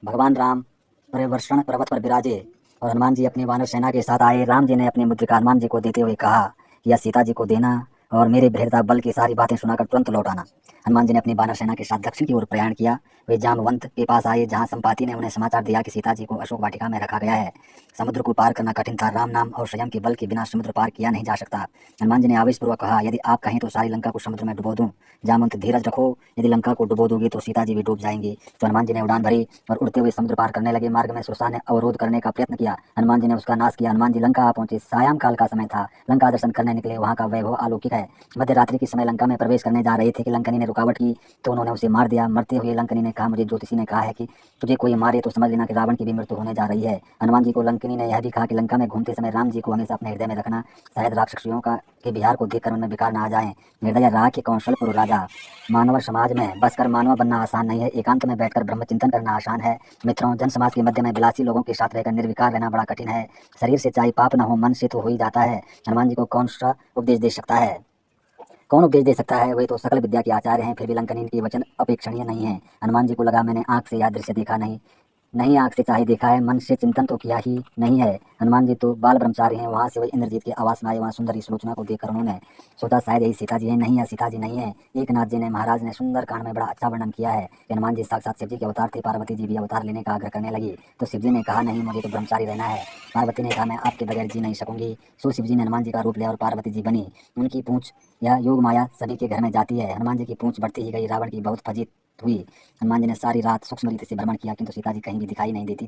भगवान राम परिवर्षण पर्वत पर विराजे और हनुमान जी अपनी वानर सेना के साथ आए। राम जी ने अपनी मुद्रिका हनुमान जी को देते हुए कहा कि यह सीता जी को देना और मेरे बृहदा बल की सारी बातें सुनाकर तुरंत लौट आना। हनुमान जी ने अपनी वानर सेना के साथ दक्षिण की ओर प्रयाण किया। वे जामवंत के पास आए, जहाँ संपाति ने उन्हें समाचार दिया कि सीता जी को अशोक वाटिका में रखा गया है। समुद्र को पार करना कठिन था। राम नाम और संयम के बल के बिना समुद्र पार किया नहीं जा सकता। हनुमान जी ने आवेशपूर्वक कहा, यदि आप कहें तो सारी लंका को समुद्र में डुबो दूं। जामवंत, धीरज रखो, यदि लंका को डुबो दोगे तो सीता जी भी डूब जाएंगी। तो हनुमान जी ने उड़ान भरी और उड़ते हुए समुद्र पार करने लगे। मार्ग में सुरसा ने अवरोध करने का प्रयत्न किया। हनुमान जी ने उसका नाश किया। हनुमान जी लंका आ पहुंचे। सायं काल का समय था। लंका दर्शन करने निकले। वहां का वैभव अलौकिक है। मध्य रात्रि के समय लंका में प्रवेश करने जा रहे थे कि लंकनी ने रुकावट की तो उन्होंने उसे मार दिया। मरते हुए लंकनी ने कहा, मुझे ज्योतिषी ने कहा है कि तुझे कोई मारे तो समझ लेना कि रावण की भी मृत्यु होने जा रही है। हनुमान जी को लंकनी ने यह भी कहा कि लंका में घूमते समय राम जी को हमेशा अपने हृदय में रखना, शायद राक्षसियों का के बिहार को देखकर उनमें विकार न आ जाए। निर्दय राख कौशलपुर राजा। मानव समाज में बसकर मानव बनना आसान नहीं है। एकांत में बैठकर ब्रह्म चिंतन करना आसान है। मित्रों, जन समाज के मध्य में विलासी लोगों के साथ रहकर निर्विकार रहना बड़ा कठिन है। शरीर से चाहे पाप न हो, मन से तो हो ही जाता है। हनुमान जी को कौन सा उपदेश दे सकता है? कौन उपदेश दे सकता है? वे तो सकल विद्या के आचार्य हैं। फिर भी लंकनी के वचन अपेक्षणीय नहीं है। हनुमान जी को लगा, मैंने आंख से यह दृश्य देखा नहीं, नहीं आंख से चाहे देखा है, मन से चिंतन तो किया ही नहीं है। हनुमान जी तो बाल ब्रह्मचारी हैं। वहां से वे इंद्रजीत के आवास में आए। वहां सुंदर इस लोचना को देखकर उन्होंने सोचा, शायद यही सीता जी है। नहीं, यह सीता जी नहीं है। एक नाथ जी ने, महाराज ने सुंदर कांड में बड़ा अच्छा वर्णन किया है कि हनुमान जी साक्षात शिव जी के अवतार थे। पार्वती जी भी अवतार लेने का आग्रह करने लगी तो शिव जी ने कहा, नहीं, मुझे तो ब्रह्मचारी रहना है। पार्वती ने कहा, मैं आपके बगैर जी नहीं सकूंगी। सो शिव जी ने हनुमान जी का रूप लिया और पार्वती जी बनी। उनकी पूंछ, यह योग माया सभी के घर में जाती है। हनुमान जी की पूंछ बढ़ती ही गई। रावण की बहुत फजीत हुई। हनुमान जी ने सारी रात सूक्ष्म रीति से भ्रमण किया, किंतु सीता जी कहीं भी दिखाई नहीं देती।